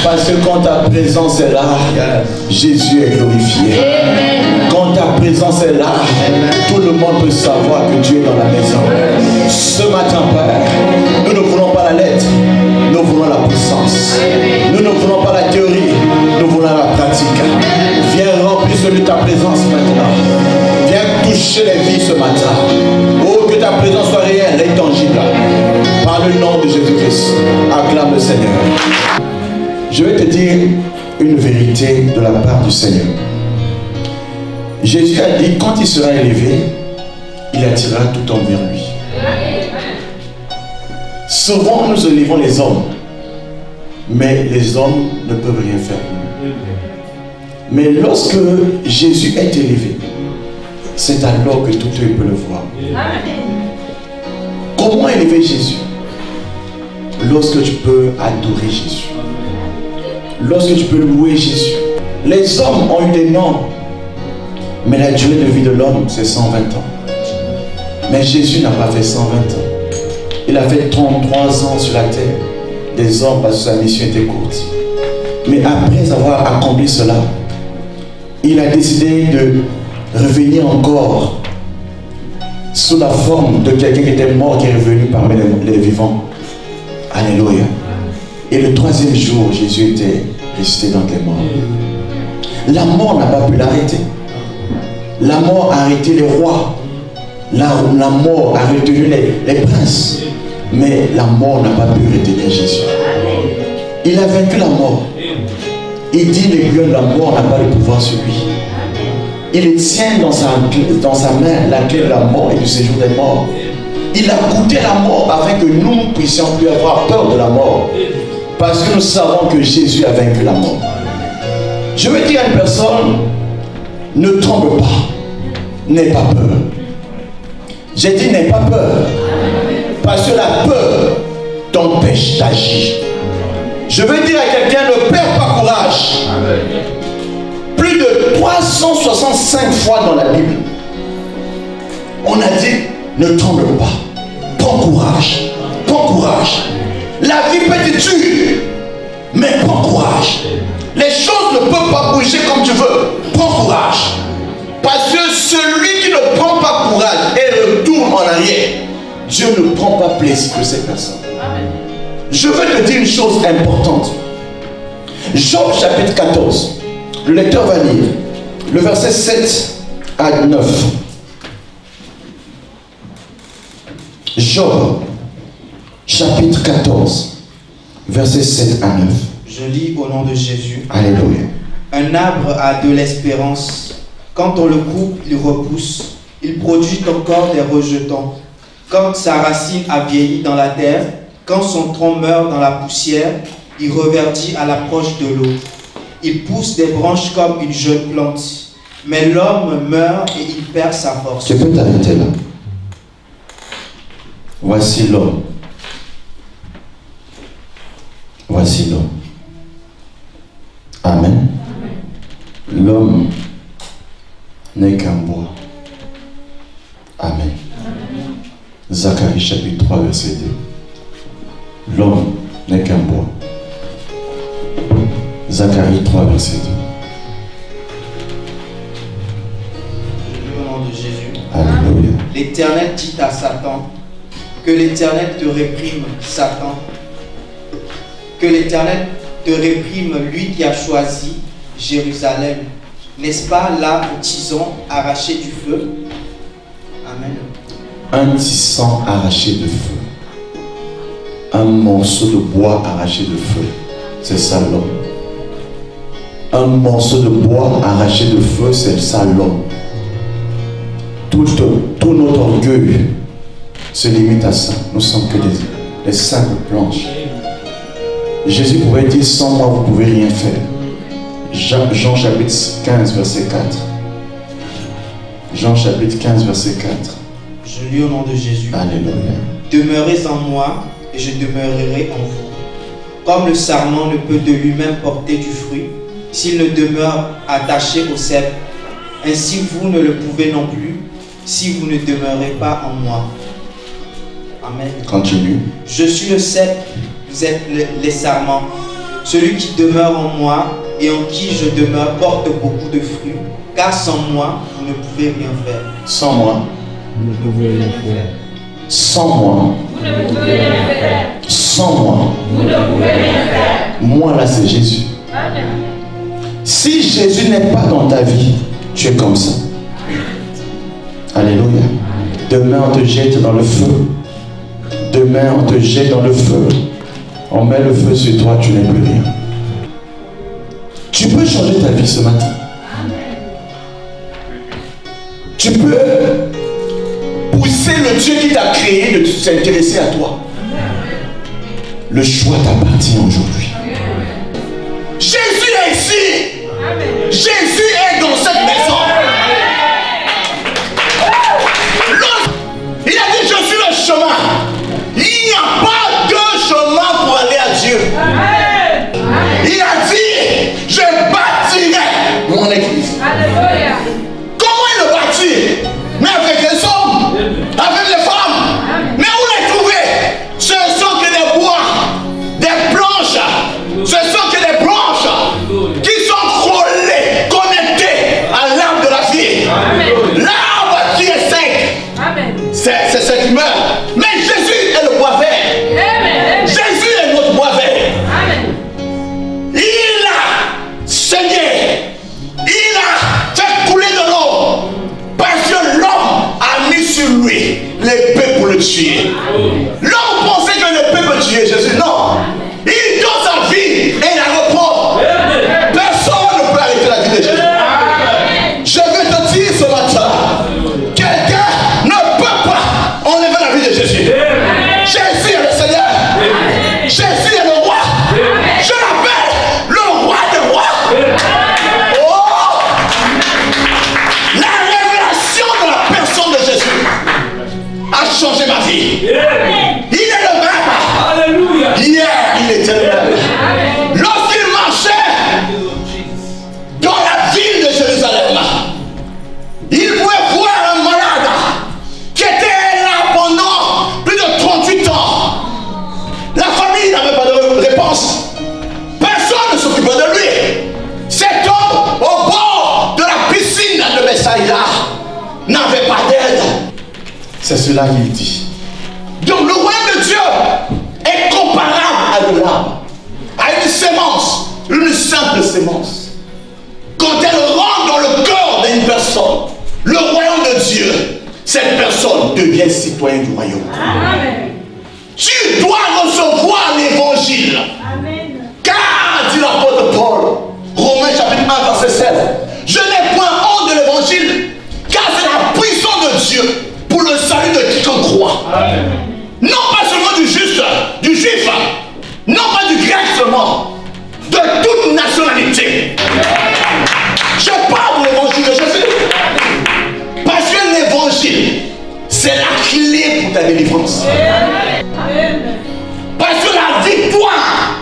Parce que quand ta présence est là, Jésus est glorifié. Quand ta présence est là, tout le monde peut savoir que Dieu est dans la maison. Ce matin, Père, nous ne voulons pas la lettre, nous voulons la puissance. Nous ne voulons pas la théorie, nous voulons la pratique. Viens remplir celui de ta présence maintenant. Viens toucher les vies ce matin. Oh, que ta présence soit réelle et tangible. Par le nom de Jésus-Christ, acclame le Seigneur. Je vais te dire une vérité de la part du Seigneur. Jésus a dit, quand il sera élevé, il attirera tout homme vers lui. Souvent, nous élevons les hommes, mais les hommes ne peuvent rien faire pour nous. Mais lorsque Jésus est élevé, c'est alors que tout œil peut le voir. Comment élever Jésus? Lorsque tu peux adorer Jésus. Lorsque tu peux louer Jésus. Les hommes ont eu des noms, mais la durée de vie de l'homme, c'est 120 ans. Mais Jésus n'a pas fait 120 ans. Il a fait 33 ans sur la terre des hommes parce que sa mission était courte. Mais après avoir accompli cela, il a décidé de revenir encore sous la forme de quelqu'un qui était mort, qui est revenu parmi les vivants. Alléluia. Et le troisième jour, Jésus était ressuscité d'entre les morts. La mort n'a pas pu l'arrêter. La mort a arrêté les rois. La mort a retenu les princes. Mais la mort n'a pas pu retenir Jésus. Il a vaincu la mort. Il dit l'aiguillon de la mort n'a pas de pouvoir sur lui. Il tient dans sa main la clé de la mort et du séjour des morts. Il a goûté la mort afin que nous ne puissions plus avoir peur de la mort. Parce que nous savons que Jésus a vaincu la mort. Je veux dire à une personne, ne tremble pas, n'aie pas peur. J'ai dit n'aie pas peur. Parce que la peur t'empêche d'agir. Je veux dire à quelqu'un, ne perds pas courage. Plus de 365 fois dans la Bible, on a dit, ne tremble pas. Prends courage. Prends courage. La vie peut être dure, mais prends courage. Les choses ne peuvent pas bouger comme tu veux. Prends courage. Parce que celui qui ne prend pas courage et retourne en arrière, Dieu ne prend pas plaisir que cette personne. Je veux te dire une chose importante. Job chapitre 14. Le lecteur va lire le verset 7 à 9. Job chapitre 14, verset 7 à 9. Je lis au nom de Jésus. Alléluia. Un arbre a de l'espérance. Quand on le coupe, il repousse. Il produit encore des rejetons. Quand sa racine a vieilli dans la terre, quand son tronc meurt dans la poussière, il reverdit à l'approche de l'eau. Il pousse des branches comme une jeune plante. Mais l'homme meurt et il perd sa force. Tu peux t'arrêter là. Voici l'homme. Voici l'homme. Amen. L'homme n'est qu'un bois. Amen. Zacharie chapitre 3 verset 2. L'homme n'est qu'un bois. Zacharie 3 verset 2. Au nom de Jésus. Alléluia. L'Éternel dit à Satan, que l'Éternel te réprime, Satan. Que l'Éternel te réprime, lui qui a choisi Jérusalem. N'est-ce pas là un tison arraché du feu? Amen. Un tison arraché de feu. Un morceau de bois arraché de feu. C'est ça l'homme. Un morceau de bois arraché de feu, c'est ça l'homme. Tout notre orgueil se limite à ça. Nous sommes que des simples planches. Jésus pouvait dire, sans moi vous ne pouvez rien faire. Jean chapitre 15 verset 4. Jean chapitre 15 verset 4. Je lis au nom de Jésus. Alléluia. Demeurez en moi et je demeurerai en vous. Comme le sarment ne peut de lui-même porter du fruit s'il ne demeure attaché au cep, ainsi vous ne le pouvez non plus si vous ne demeurez pas en moi. Amen. Continue. Je suis le cep, vous êtes les sarments. Celui qui demeure en moi et en qui je demeure porte beaucoup de fruits, car sans moi, vous ne pouvez rien faire. Sans moi, Vous ne pouvez rien faire. sans moi, Vous ne pouvez rien faire. sans moi, Vous ne pouvez rien faire. moi là c'est Jésus. Amen. Si Jésus n'est pas dans ta vie, tu es comme ça. Alléluia. Demain on te jette dans le feu. Demain on te jette dans le feu. On met le feu sur toi, tu n'es plus rien. Tu peux changer ta vie ce matin. Tu peux pousser le Dieu qui t'a créé de s'intéresser à toi. Le choix t'appartient aujourd'hui. Jésus est ici. Jésus est dans cette maison. Il a dit, je suis le chemin. Il n'y a pas deux chemins pour aller à Dieu. Il a dit, je bâtirai mon église. Alléluia. Comment il le bâtit? Mais avec les hommes, avec les femmes. Mais où les trouver? Ce sont que des bois, des planches. Ce sont que des branches qui sont collées, connectées à l'arbre de la vie. L'arbre qui est sec, c'est ce qui meurt. Mais Jésus est le bois vert. Jésus est notre bois vert. Il a saigné. Il a fait couler de l'eau. Parce que l'homme a mis sur lui l'épée pour le tuer. L'homme pensait que l'épée peut tuer Jésus. Non. Il donne sa vie et il la reprend. Personne ne peut arrêter la vie de Jésus. Je vais te dire ce matin, quelqu'un ne peut pas enlever la vie de Jésus. Jésus est le Seigneur. Jésus est le roi. Je l'appelle le roi des rois. Oh! La révélation de la personne de Jésus a changé ma vie. Il est le même. Alléluia. Hier, il était le même. Lorsqu'il marchait dans la ville de Jérusalem, il pouvait voir un malade qui était là pendant plus de 38 ans. La famille n'avait pas de réponse. Personne ne s'occupait de lui. Cet homme au bord de la piscine de Bethsaïda n'avait pas d'aide. C'est cela qu'il dit. Donc le royaume de Dieu est comparable à de l'arbre, à une sémence, une simple sémence. Quand elle rentre dans le cœur d'une personne, le royaume de Dieu, cette personne devient citoyen du royaume. Amen. Tu dois recevoir l'évangile. Amen. Car, dit l'apôtre Paul, Romains chapitre 1, verset 16, je n'ai point honte de l'évangile, car c'est la puissance de Dieu pour le salut de quiconque croit. Amen. Non pas seulement du juste, du juif, non pas du grec seulement, de toute nationalité. Je parle de l'évangile de Jésus. Parce que l'évangile, c'est la clé pour ta délivrance. Amen. Parce que la victoire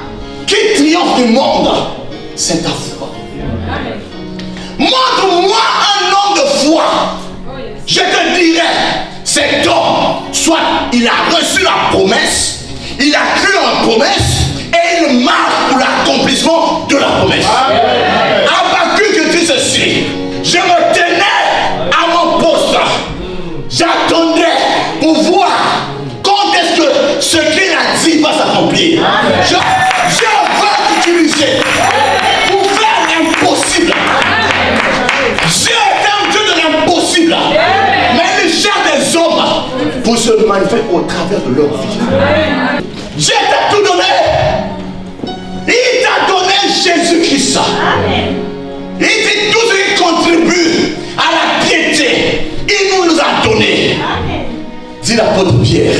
qui triomphe du monde, c'est ta foi. Amen. Montre-moi un homme de foi. Oh yes. Je te dirai, cet homme, soit il a reçu la promesse, il a cru en la promesse, et il marche pour l'accomplissement de la promesse. Habakkuk dit ceci, je me tenais à mon poste, j'attendais pour voir quand est-ce que ce qu'il a dit va s'accomplir. Je veux t'utiliser pour faire l'impossible. Dieu est un Dieu de l'impossible. Mais il cherche des hommes pour se manifester au travers de leur vie. Dieu t'a tout donné. Il t'a donné Jésus-Christ. Il dit tout ce qui contribue à la piété. Il nous a donné. Dit l'apôtre Pierre.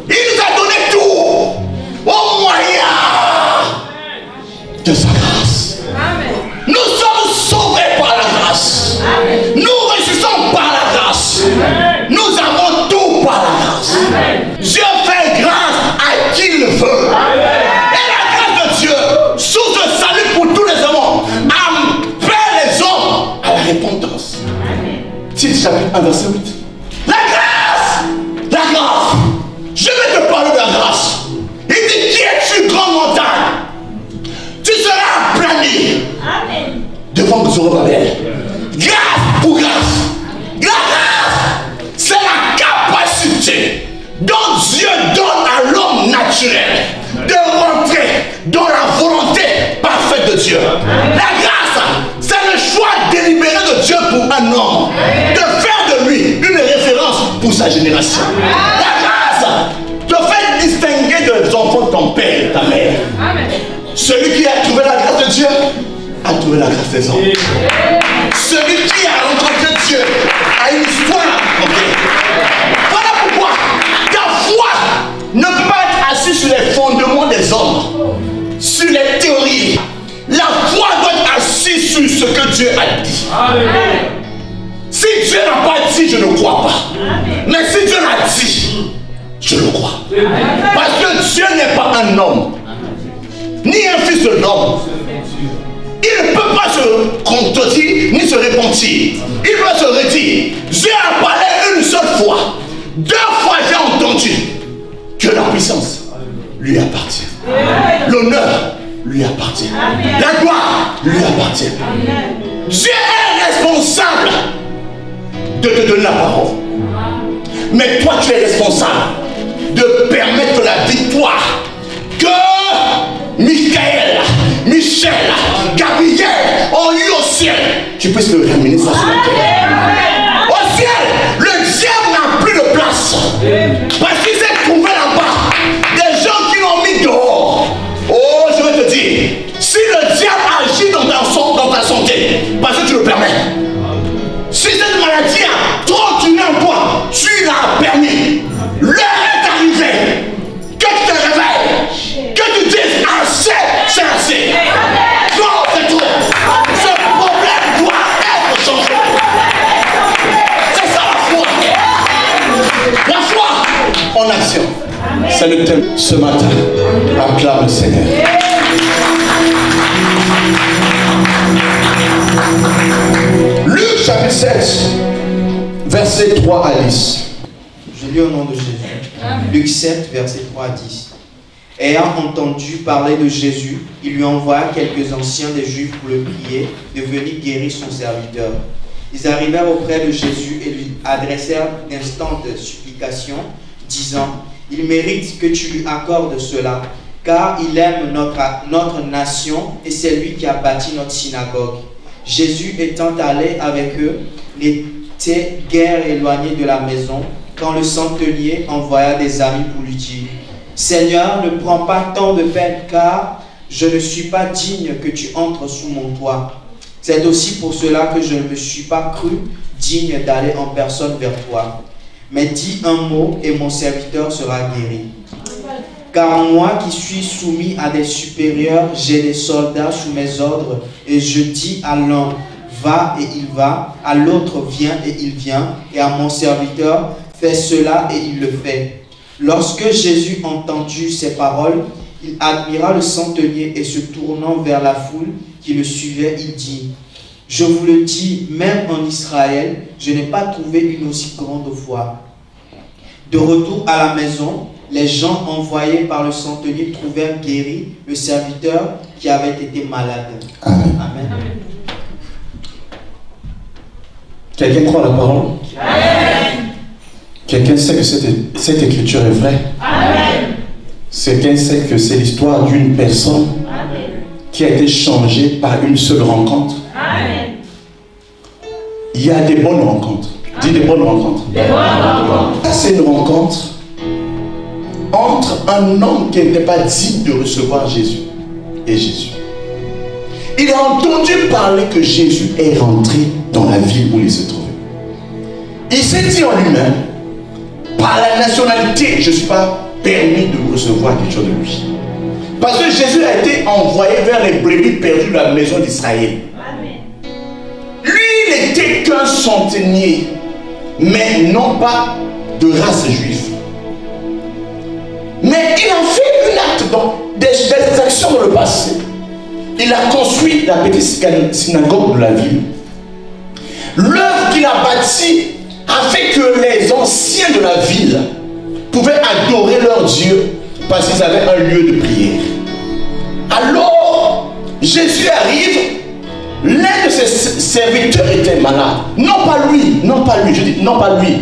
Il nous a donné tout au moyen de sa grâce. Nous sommes sauvés par la grâce. Nous ressuscitons par la grâce. Nous avons tout par la grâce. Dieu fait grâce à qui il veut. Et la grâce de Dieu, source de salut pour tous les hommes, appelle les hommes à la repentance. Titre chapitre 1, verset 8. La grâce! La grâce! Je vais te parler de la grâce. Il dit, qui es-tu, grande montagne? devant Zorobabel. Grâce pour grâce. Grâce, c'est la capacité dont Dieu donne à l'homme naturel de rentrer dans la volonté parfaite de Dieu. La grâce, c'est le choix délibéré de Dieu pour un homme, de faire de lui une référence pour sa génération. La grâce te fait distinguer des enfants de ton père et de ta mère. Celui qui a trouvé la grâce de Dieu a trouvé la grâce des hommes. Celui qui a rencontré Dieu a une histoire à raconter. Voilà pourquoi ta foi ne peut pas être assise sur les fondements des hommes, sur les théories. La foi doit être assise sur ce que Dieu a dit. Si Dieu n'a pas dit, je ne crois pas. Mais si Dieu l'a dit, je le crois. Parce que Dieu n'est pas un homme, ni un fils de l'homme. Il ne peut pas se contredire ni se repentir. Il doit se redire. Dieu a parlé une seule fois. 2 fois j'ai entendu que la puissance lui appartient. L'honneur lui appartient. La gloire lui appartient. Dieu est responsable de te donner la parole. Mais toi tu es responsable de permettre la victoire que Michael, Michel, Gabriel ont eu au ciel. Tu peux le ramener ça sur la terre. Au ciel, le diable n'a plus de place. Parce qu'il s'est trouvé là-bas des gens qui l'ont mis dehors. Oh, je vais te dire, si le diable agit dans ta santé, parce que tu le permets. Si cette maladie a trop tué en toi, tu l'as permis. L'heure est arrivée. Que tu te réveilles. Que tu dises assez, c'est assez. Non, c'est tout. Ce problème doit être changé. C'est ça la foi. La foi en action. C'est le thème ce matin. Acclame le Seigneur. Luc chapitre 7, versets 3 à 10. Je lis au nom de Jésus. Luc 7, versets 3 à 10. Ayant entendu parler de Jésus, il lui envoya quelques anciens des Juifs pour le prier de venir guérir son serviteur. Ils arrivèrent auprès de Jésus et lui adressèrent d'instantes supplications, disant: il mérite que tu lui accordes cela, car il aime notre nation et c'est lui qui a bâti notre synagogue. Jésus étant allé avec eux, n'était guère éloigné de la maison, quand le centenier envoya des amis pour lui dire: Seigneur, ne prends pas tant de peine, car je ne suis pas digne que tu entres sous mon toit. C'est aussi pour cela que je ne me suis pas cru digne d'aller en personne vers toi. Mais dis un mot et mon serviteur sera guéri. Car moi qui suis soumis à des supérieurs, j'ai des soldats sous mes ordres, et je dis à l'un: va et il va, à l'autre: viens et il vient, et à mon serviteur: fais cela et il le fait. Lorsque Jésus entendit ces paroles, il admira le centenier et se tournant vers la foule qui le suivait, il dit: je vous le dis, même en Israël, je n'ai pas trouvé une aussi grande foi. De retour à la maison, les gens envoyés par le centenier trouvèrent guéri le serviteur qui avait été malade. Amen. Amen. Quelqu'un croit à la parole? Amen. Quelqu'un sait que cette écriture est vraie? Amen. Quelqu'un sait que c'est l'histoire d'une personne qui a été changée par une seule rencontre? Amen. Il y a des bonnes rencontres. Dis des bonnes rencontres. Des bonnes rencontres. C'est une rencontre entre un homme qui n'était pas digne de recevoir Jésus et Jésus. Il a entendu parler que Jésus est rentré dans la ville où il se trouvait. Il s'est dit en lui-même: par la nationalité, je ne suis pas permis de recevoir quelque chose de lui. Parce que Jésus a été envoyé vers les brebis perdues de la maison d'Israël. Lui, il n'était qu'un centenier, mais non pas de race juive. Mais il a fait un acte dans des actions dans le passé. Il a construit la petite synagogue de la ville. L'œuvre qu'il a bâtie a fait que les anciens de la ville pouvaient adorer leur Dieu parce qu'ils avaient un lieu de prière. Alors, Jésus arrive l'un de ses serviteurs était malade. Non pas lui, je dis non pas lui.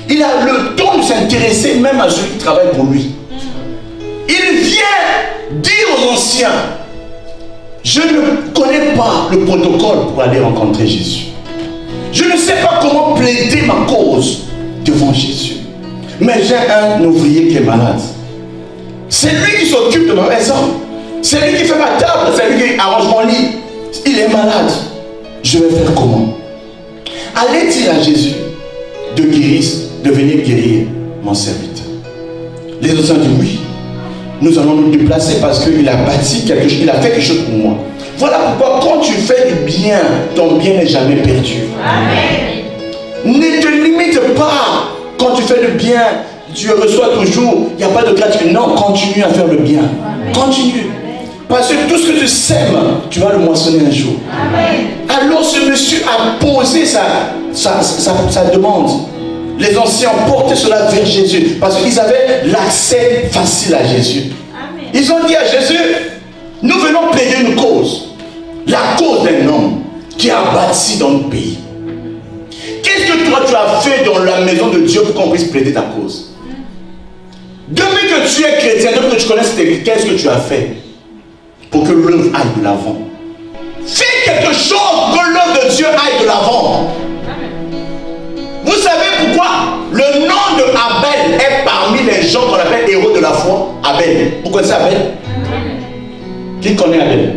Il a le don de s'intéresser même à ceux qui travaillent pour lui. Il vient dire aux anciens, je ne connais pas le protocole pour aller rencontrer Jésus. Je ne sais pas comment plaider ma cause devant Jésus. Mais j'ai un ouvrier qui est malade. C'est lui qui s'occupe de ma maison. C'est lui qui fait ma table. C'est lui qui arrange mon lit. Il est malade. Je vais faire comment? Allez-il à Jésus de venir guérir mon serviteur? Les autres ont dit oui. Nous allons nous déplacer parce qu'il a bâti quelque chose, il a fait quelque chose pour moi. Voilà pourquoi quand tu fais du bien, ton bien n'est jamais perdu. Amen. Ne te limite pas. Quand tu fais le bien, tu reçois toujours. Il n'y a pas de gratitude. Non, continue à faire le bien. Amen. Continue. Parce que tout ce que tu sèmes, tu vas le moissonner un jour. Amen. Alors ce monsieur a posé sa demande. Les anciens ont porté cela vers Jésus parce qu'ils avaient l'accès facile à Jésus. Amen. Ils ont dit à Jésus, nous venons plaider une cause. La cause d'un homme qui a bâti dans notre pays. Qu'est-ce que toi tu as fait dans la maison de Dieu pour qu'on puisse plaider ta cause? Depuis que tu es chrétien, depuis que tu connais qu'est-ce que tu as fait pour que l'œuvre aille de l'avant? Fais quelque chose pour que l'œuvre de Dieu aille de l'avant. Vous savez pourquoi le nom de Abel est parmi les gens qu'on appelle héros de la foi? Abel. Vous connaissez Abel? Qui connaît Abel?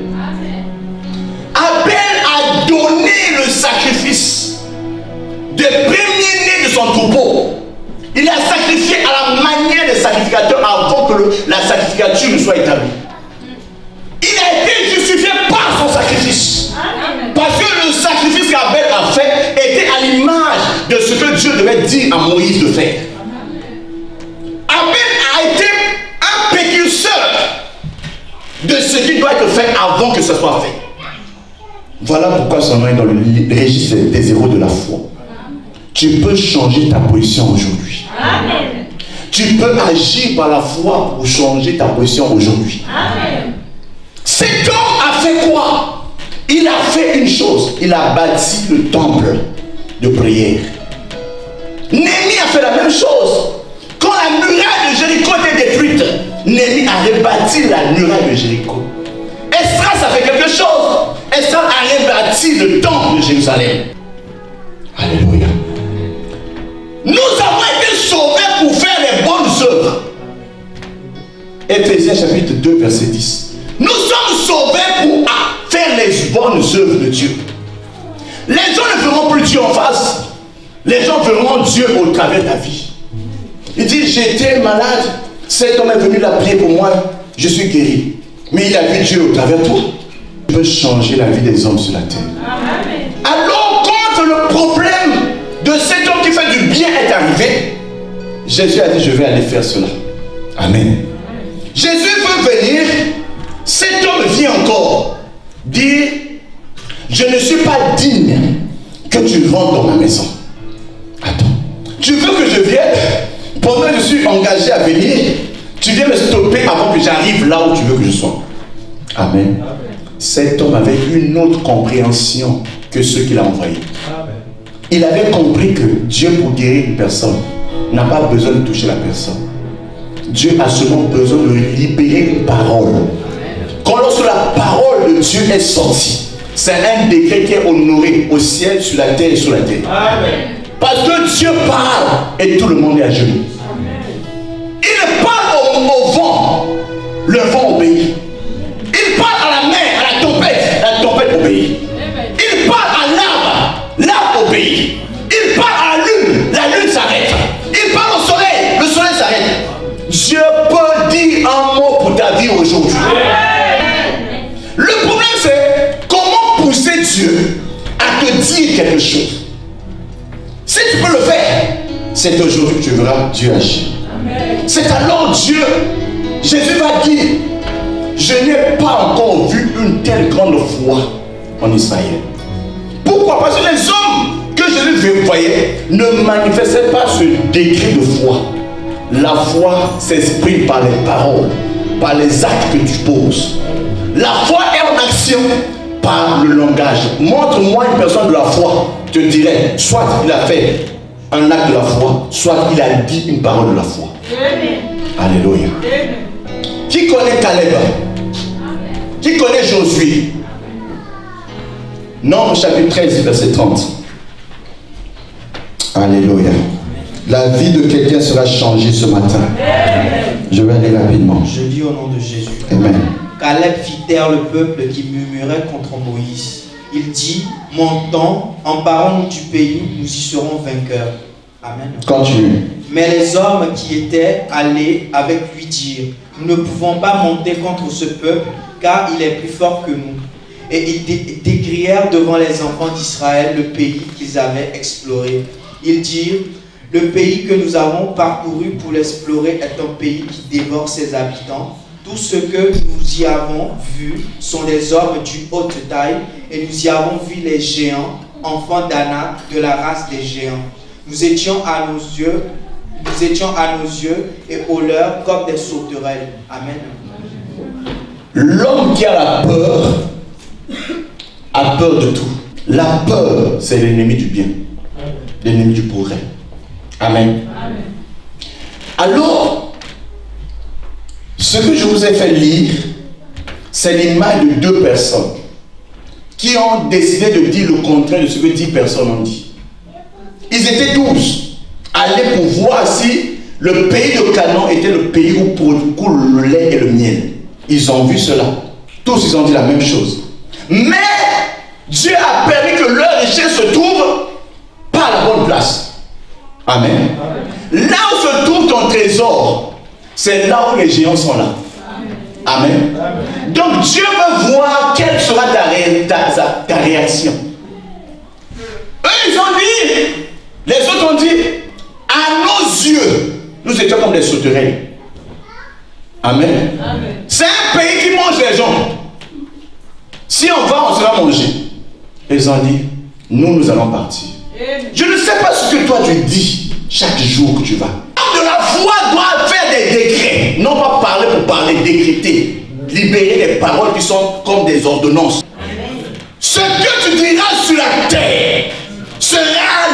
Abel a donné le sacrifice de premier-né de son troupeau. Il a sacrifié à la manière des sacrificateurs avant que la sacrificature ne soit établie. Il a été justifié par son sacrifice. Parce que le sacrifice qu'Abel a fait était à l'image de ce que Dieu devait dire à Moïse de faire. Abel a été un précurseur de ce qui doit être fait avant que ce soit fait. Voilà pourquoi son nom est dans le registre des héros de la foi. Tu peux changer ta position aujourd'hui. Amen. Tu peux agir par la foi pour changer ta position aujourd'hui. Amen. Cet homme a fait quoi? Il a fait une chose. Il a bâti le temple de prière. Néhémie a fait la même chose. Quand la muraille de Jéricho était détruite, Néhémie a rebâti la muraille de Jéricho. Esdras a fait quelque chose. Esdras a rebâti le temple de Jérusalem. Alléluia. Nous avons été sauvés pour faire les bonnes œuvres. Éphésiens chapitre 2 verset 10. Nous sommes sauvés pour faire les bonnes œuvres de Dieu. Les gens ne verront plus Dieu en face. Les gens verront Dieu au travers de ta vie. Il dit, j'étais malade. Cet homme est venu la prier pour moi. Je suis guéri. Mais il a vu Dieu au travers de toi. Tu peux changer la vie des hommes sur la terre. Amen. Alors quand le problème de cet homme qui fait du bien est arrivé, Jésus a dit, je vais aller faire cela. Amen. Jésus veut venir. Cet homme vient encore dire, je ne suis pas digne que tu rentres dans ma maison. Attends, tu veux que je vienne? Pendant que je suis engagé à venir, tu viens me stopper avant que j'arrive là où tu veux que je sois. Amen. Amen. Cet homme avait une autre compréhension que ceux qu'il a envoyés. Il avait compris que Dieu, pour guérir une personne, n'a pas besoin de toucher la personne. Dieu a seulement besoin de libérer une parole. Quand lorsque la parole de Dieu est sortie, c'est un décret qui est honoré au ciel, sur la terre et sous la terre. Amen. Parce que Dieu parle et tout le monde est à genoux. Amen. Il parle au vent, le vent obéit. Il parle à la mer, à la tempête obéit. Amen. Il parle à l'arbre, l'arbre obéit. Il parle à la lune s'arrête. Il parle au soleil, le soleil s'arrête. Dieu peut dire un mot pour ta vie aujourd'hui. Le problème c'est comment pousser Dieu à te dire quelque chose. Si tu peux le faire, c'est aujourd'hui que tu verras Dieu agir. C'est alors Dieu, Jésus va dire, je n'ai pas encore vu une telle grande foi en Israël. Pourquoi? Parce que les hommes que Jésus voyait ne manifestaient pas ce décret de foi. La foi s'exprime par les paroles, par les actes que tu poses. La foi est en action par le langage. Montre-moi une personne de la foi. Je te dirais, soit il a fait un acte de la foi, soit il a dit une parole de la foi. Amen. Alléluia. Amen. Qui connaît Caleb? Qui connaît Josué? Nombre chapitre 13, verset 30. Alléluia. La vie de quelqu'un sera changée ce matin. Je vais aller rapidement. Je lis au nom de Jésus. Amen. Caleb fit taire le peuple qui murmurait contre Moïse. Il dit, montons, emparons-nous du pays, nous y serons vainqueurs. Amen. Continue. Mais les hommes qui étaient allés avec lui dirent, nous ne pouvons pas monter contre ce peuple, car il est plus fort que nous. Et ils décrièrent devant les enfants d'Israël le pays qu'ils avaient exploré. Ils dirent, le pays que nous avons parcouru pour l'explorer est un pays qui dévore ses habitants. Tout ce que nous y avons vu sont des hommes d'une haute taille, et nous y avons vu les géants, enfants d'Anak, de la race des géants. Nous étions à nos yeux et aux leurs comme des sauterelles. Amen. L'homme qui a peur de tout. La peur, c'est l'ennemi du bien, l'ennemi du progrès. Amen. Amen. Alors, ce que je vous ai fait lire, c'est l'image de deux personnes qui ont décidé de dire le contraire de ce que 10 personnes ont dit. Ils étaient 12, allés pour voir si le pays de Canaan était le pays où coule le lait et le miel. Ils ont vu cela. Tous, ils ont dit la même chose. Mais Dieu a permis que leur richesse se trouve pas à la bonne place. Amen. Là où se trouve ton trésor, c'est là où les géants sont là. Amen. Donc Dieu veut voir quelle sera ta réaction. Eux, ils ont dit, les autres ont dit, à nos yeux, nous étions comme des sauterelles. Amen. C'est un pays qui mange les gens. Si on va, on sera mangé. Ils ont dit, nous allons partir. Je ne sais pas ce que toi tu dis chaque jour que tu vas. L'homme de la foi doit faire des décrets. Non pas parler pour parler, décréter. Libérer des paroles qui sont comme des ordonnances. Ce que tu diras sur la terre sera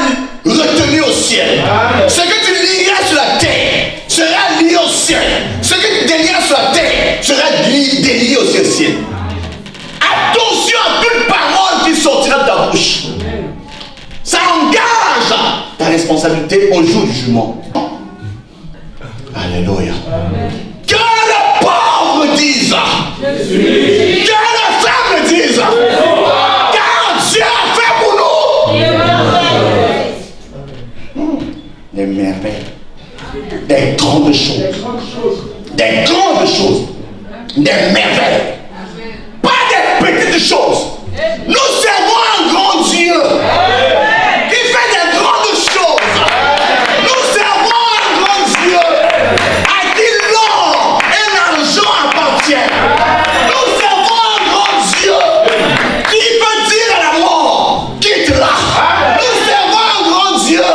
retenu au ciel. Ce que tu liras sur la terre sera lié au ciel. Ce que tu délieras sur la terre sera délié au ciel. Attention à toute parole qui sortira de ta bouche. Ça engage ta responsabilité au jour du jugement. Alléluia. Que le pauvre dise, que la femme dise, car Dieu a fait pour nous des merveilles, des grandes choses, des grandes choses, des merveilles, pas des petites choses. Nous servons un grand Dieu qui fait des grandes choses. Nous servons un grand Dieu à qui l'or et l'argent appartiennent. Nous servons un grand Dieu qui peut dire à la mort, quitte-la. Nous servons un grand Dieu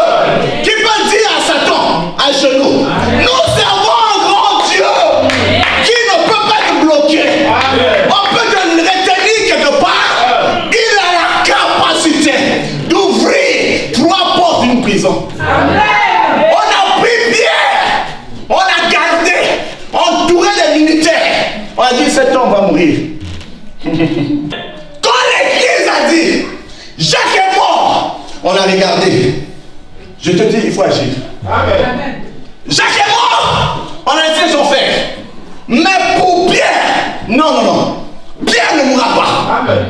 qui peut dire à Satan, à genoux. Nous servons un grand Dieu qui ne peut pas te bloquer. On peut te retenir quelque part. Il a la capacité d'ouvrir 3 portes d'une prison. On a pris Pierre, on a gardé, entouré des militaires. On a dit cet homme va mourir. Quand l'église a dit Jacques est mort, on a regardé. Je te dis, il faut agir. Amen. Jacques est mort, on a laissé son frère. Mais pour Pierre, non. Pierre ne mourra pas. Amen.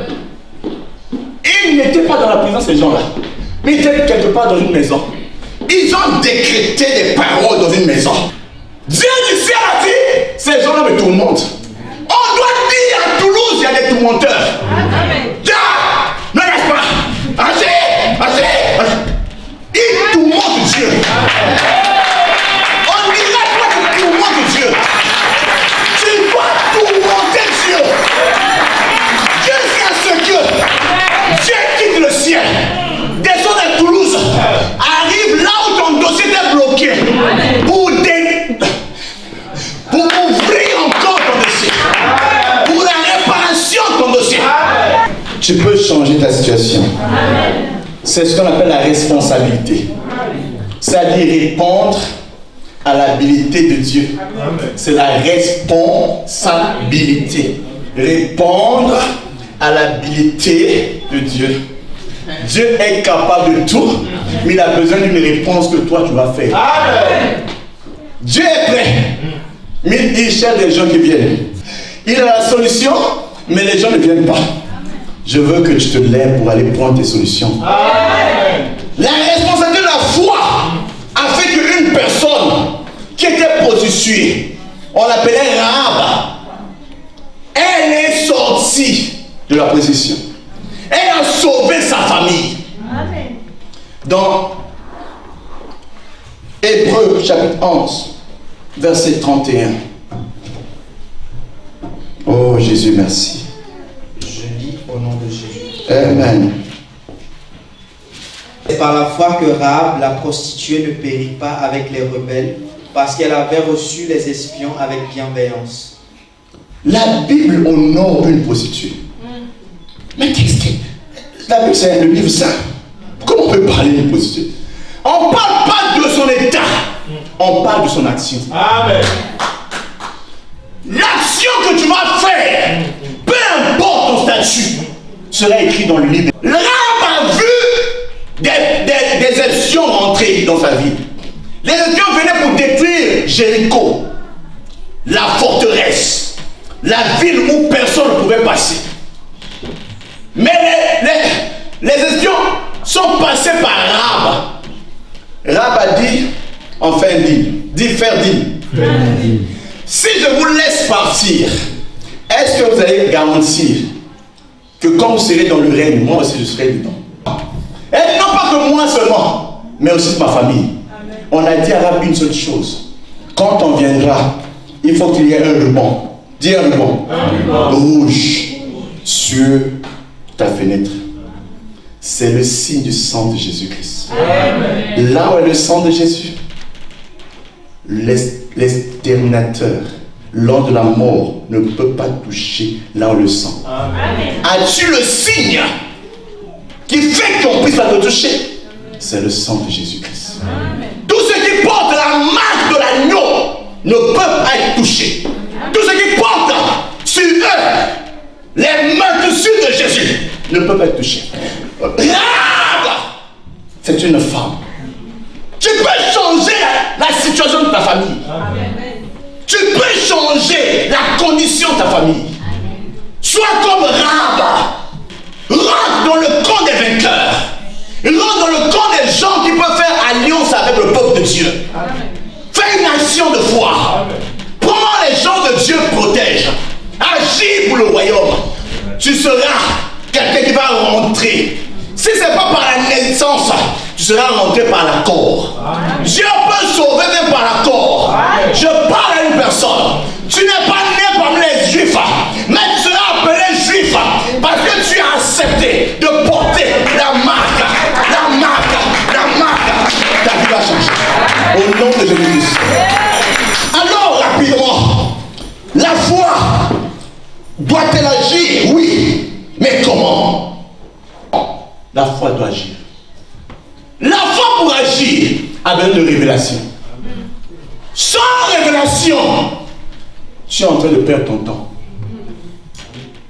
Ils n'étaient pas dans la prison, ces gens-là. Ils étaient quelque part dans une maison. Ils ont décrété des paroles dans une maison. Dieu du ciel a dit, ces gens-là me tourmentent. On doit dire à Toulouse, il y a des tourmenteurs. Dieu, ne laisse pas. Assez. Ils tourmentent Dieu. On dira toi tu tourmentes Dieu. Tu dois tourmenter Dieu. Jusqu'à ce que Dieu quitte le ciel, descend à Toulouse, arrive là où ton dossier est bloqué pour ouvrir encore ton dossier, pour la réparation de ton dossier. c'est ce qu'on appelle la responsabilité. C'est-à-dire répondre à l'habilité de Dieu. C'est la responsabilité. Répondre à l'habilité de Dieu. Dieu est capable de tout, mais il a besoin d'une réponse que toi tu vas faire. Amen. Dieu est prêt, mais il cherche des gens qui viennent. Il a la solution, mais les gens ne viennent pas. Je veux que tu te lèves pour aller prendre tes solutions. Amen. La responsabilité de la foi a fait qu'une personne qui était prostituée, on l'appelait Rahab, elle est sortie de la position. Elle a sauvé sa famille. Amen. Dans Hébreux chapitre 11, verset 31. Oh Jésus, merci. Je lis au nom de Jésus. Amen. C'est par la foi que Rahab, la prostituée, ne périt pas avec les rebelles, parce qu'elle avait reçu les espions avec bienveillance. La Bible honore une prostituée. Mais qu'est-ce que... La Bible, c'est le livre saint. Comment on peut parler d'une prostituée? On ne parle pas de son état, on parle de son action. Amen. L'action que tu vas faire, peu importe ton statut, sera écrit dans le livre. Rahab a vu des espions rentrer dans sa vie. Les espions venaient pour détruire Jéricho, la forteresse, la ville où personne ne pouvait passer. Mais les espions sont passés par Rahab. Rahab a dit, enfin faire dire. Si je vous laisse partir, est-ce que vous allez garantir que quand vous serez dans le règne, moi aussi je serai dedans? Et non pas que moi seulement, mais aussi ma famille. Amen. On a dit à Rahab une seule chose. Quand on viendra, il faut qu'il y ait un ruban. Dis un ruban. Rouge sur ta fenêtre. C'est le signe du sang de Jésus-Christ. Là où est le sang de Jésus, l'exterminateur, lors de la mort, ne peut pas toucher là où le sang. As-tu le signe qui fait qu'on puisse pas te toucher? C'est le sang de Jésus-Christ. Tous ceux qui portent la marque de l'agneau ne peuvent pas être touchés. Tous ceux qui portent sur eux les meurtrissures de Jésus ne peuvent pas être touchés. Regarde, c'est une femme. Tu peux changer la situation de ta famille. Amen. Tu peux changer la condition de ta famille. Amen. Sois comme Rahab. Rentre dans le camp des vainqueurs. Rentre dans le camp des gens qui peuvent faire alliance avec le peuple de Dieu. Amen. Fais une action de foi. Amen. Comment les gens de Dieu protègent. Agis pour le royaume. Tu seras quelqu'un qui va rentrer. Si ce n'est pas par la naissance, tu seras rentré par l'accord. Dieu peut sauver même par l'accord. Je parle à une personne. Tu n'es pas né parmi les juifs, mais tu seras appelé juif parce que tu as accepté de porter la marque. Ta vie va changer. Au nom de Jésus. Alors, rapidement, la foi doit-elle agir? Oui. Mais comment? La foi doit agir. La foi pour agir a besoin de révélation. Sans révélation, tu es en train de perdre ton temps.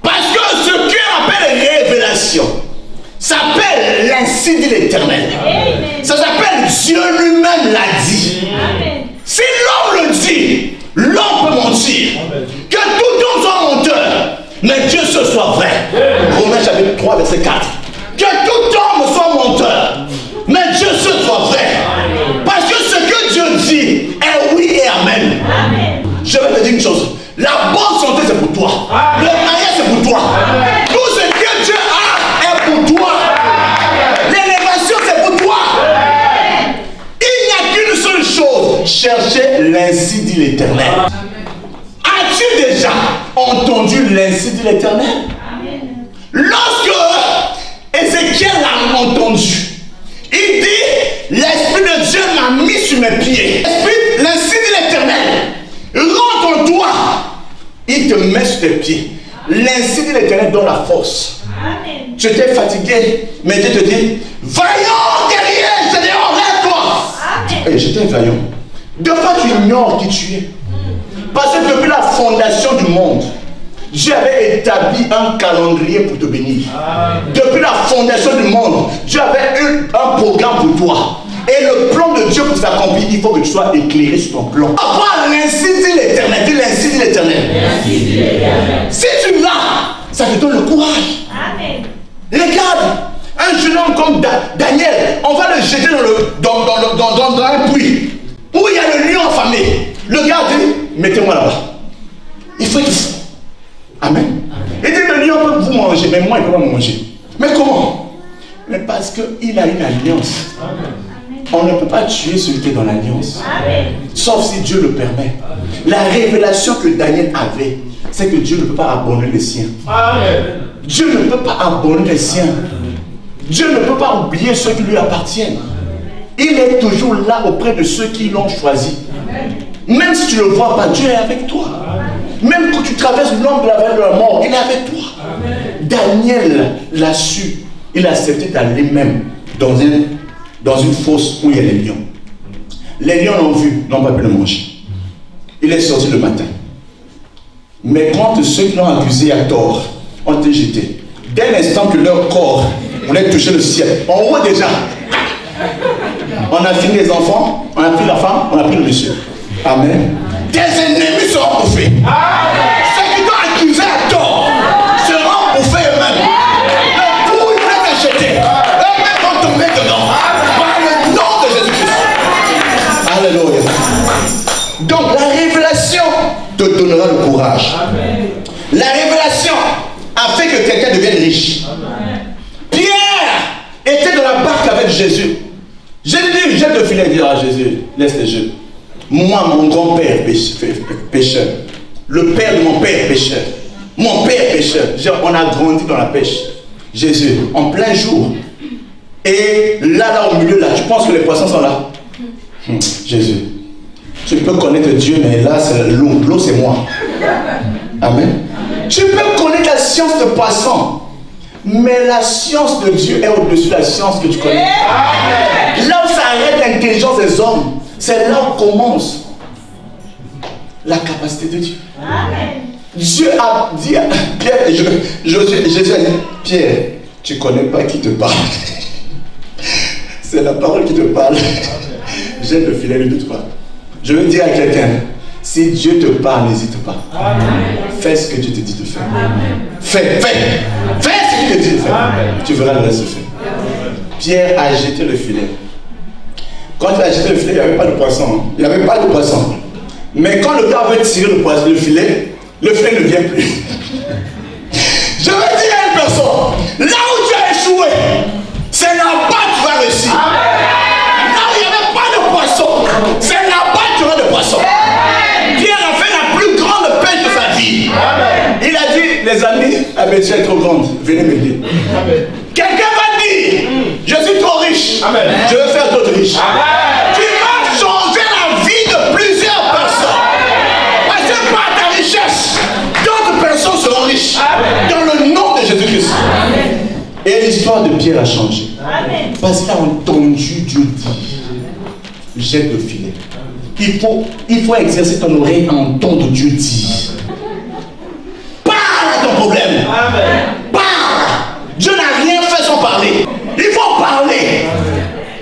Parce que ce qu'on appelle révélation s'appelle l'ainsi dit l'Éternel. Ça s'appelle Dieu lui-même l'a dit. Amen. Si l'homme le dit, l'homme peut mentir. Amen. Que tout homme soit menteur, mais Dieu ce soit vrai. Romains chapitre 3 verset 4. Que tout homme soit menteur, mais Dieu ce soit vrai. Parce que ce que Dieu dit est oui et amen. Je vais te dire une chose. La bonne santé c'est pour toi. Le mariage c'est pour toi. Tout ce que Dieu a est pour toi. L'élévation c'est pour toi. Il n'y a qu'une seule chose. Cherchez l'ainsi dit l'Éternel. As-tu déjà entendu l'ainsi dit l'Éternel? Lorsque Ézéchiel l'a entendu, il dit, l'Esprit de Dieu m'a mis sur mes pieds. L'ainsi dit l'Éternel, rentre en toi, il te met sur tes pieds. L'ainsi dit l'Éternel donne la force. Amen. tu étais fatigué, mais Dieu te dit, vaillant guerrier, Gédéon, lève-toi. Et j'étais vaillant. De fois tu ignores qui tu es. Parce que depuis la fondation du monde, Dieu avait établi un calendrier pour te bénir. Depuis la fondation du monde, Dieu avait eu un programme pour toi. Et le plan de Dieu pour s'accomplir, il faut que tu sois éclairé sur ton plan. Avoir l'ainsi dit l'Éternel, dis l'ainsi dit l'Éternel. Si tu l'as, ça te donne le courage. Amen. Regarde, un jeune homme comme Daniel, on va le jeter dans un puits où il y a le lion affamé. Le gars dit, mettez-moi là-bas. Il faut être fou. Amen. Il dit, le lion peut vous manger, mais moi, il ne peut pas me manger. Mais comment? Mais parce qu'il a une alliance. Amen. On ne peut pas tuer celui qui est dans l'alliance. Sauf si Dieu le permet. La révélation que Daniel avait, c'est que Dieu ne peut pas abandonner les siens. Amen. Dieu ne peut pas abandonner les siens. Dieu ne peut pas oublier ceux qui lui appartiennent. Il est toujours là auprès de ceux qui l'ont choisi. Même si tu ne le vois pas, Dieu est avec toi. Même quand tu traverses l'ombre de la vallée de la mort, il est avec toi. Daniel l'a su. Il a accepté d'aller même dans une fosse où il y a les lions. Les lions l'ont vu, n'ont pas pu le manger. Il est sorti le matin. Mais quand ceux qui l'ont accusé à tort ont été jetés, dès l'instant que leur corps voulait toucher le ciel, en haut déjà, on a fini les enfants, on a pris la femme, on a pris le monsieur. Amen. Tes ennemis seront bouffés. Ceux qui t'ont accusé à tort seront bouffés eux-mêmes. Le coup, ils vont te jeter. Eux-mêmes vont tomber dedans. Par le nom de Jésus-Christ. Alléluia. Donc la révélation te donnera le courage. Amen. La révélation a fait que quelqu'un devienne riche. Amen. Pierre était dans la barque avec Jésus. Jésus dit, jette le filet, il dit à Jésus, laisse les jeux. Moi, mon grand-père pêcheur. Le père de mon père pêcheur. Mon père pêcheur. On a grandi dans la pêche. Jésus, en plein jour. Et là au milieu, là, tu penses que les poissons sont là? Jésus, tu peux connaître Dieu, mais là, c'est l'eau. L'eau, c'est moi. Amen. Tu peux connaître la science de poisson, mais la science de Dieu est au-dessus de la science que tu connais. Là où s'arrête l'intelligence des hommes, c'est là où commence la capacité de Dieu. Amen. Dieu a dit à Pierre, Jésus a dit, Pierre, tu ne connais pas qui te parle. C'est la parole qui te parle. Jette le filet, ne doute pas. Je veux dire à quelqu'un, si Dieu te parle, n'hésite pas. Amen. Fais ce que Dieu te dit de faire. Amen. Fais ce qu'il te dit de faire. Amen. Tu verras le reste se faire. Pierre a jeté le filet. Quand il a jeté le filet, il n'y avait pas de poisson. Il n'y avait pas de poisson. Mais quand le gars veut tirer le filet ne vient plus. Je veux dire à une personne, là où tu as échoué, c'est là-bas que tu vas réussir. Amen. Là où il n'y avait pas de poisson, c'est là-bas que tu auras de poisson. Pierre a fait la plus grande pêche de sa vie. Amen. Il a dit, les amis, la bêtise est trop grande, venez m'aider. Quelqu'un va dire, je suis trop riche. Amen. Je veux faire d'autres riches. Amen. Tu vas changer la vie de plusieurs personnes. Parce que par ta richesse, d'autres personnes seront riches. Amen. Dans le nom de Jésus-Christ. Et l'histoire de Pierre a changé. Amen. Parce qu'il a entendu Dieu dire, jette le filet. Il faut exercer ton oreille à entendre Dieu dire. Parle à ton problème. Amen. Parle. Dieu n'a rien fait sans parler. Il faut parler.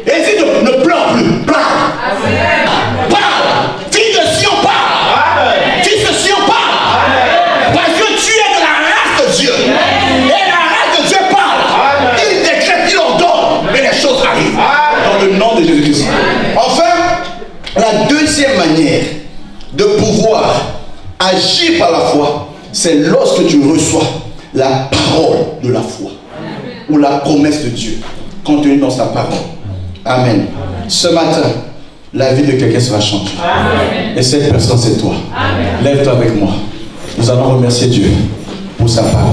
Et si ne pleure plus, parle. Amen. Parle. Fille de Sion, parle. Fils de Sion, parle. Parce que tu es de la race de Dieu. Et la race de Dieu parle. Il décrète, il ordonne. Mais les choses arrivent. Dans le nom de Jésus-Christ. Enfin, la deuxième manière de pouvoir agir par la foi, c'est lorsque tu reçois la parole de la foi ou la promesse de Dieu contenue dans sa parole. Amen. Ce matin, la vie de quelqu'un sera changée. Et cette personne, c'est toi. Lève-toi avec moi. Nous allons remercier Dieu pour sa parole.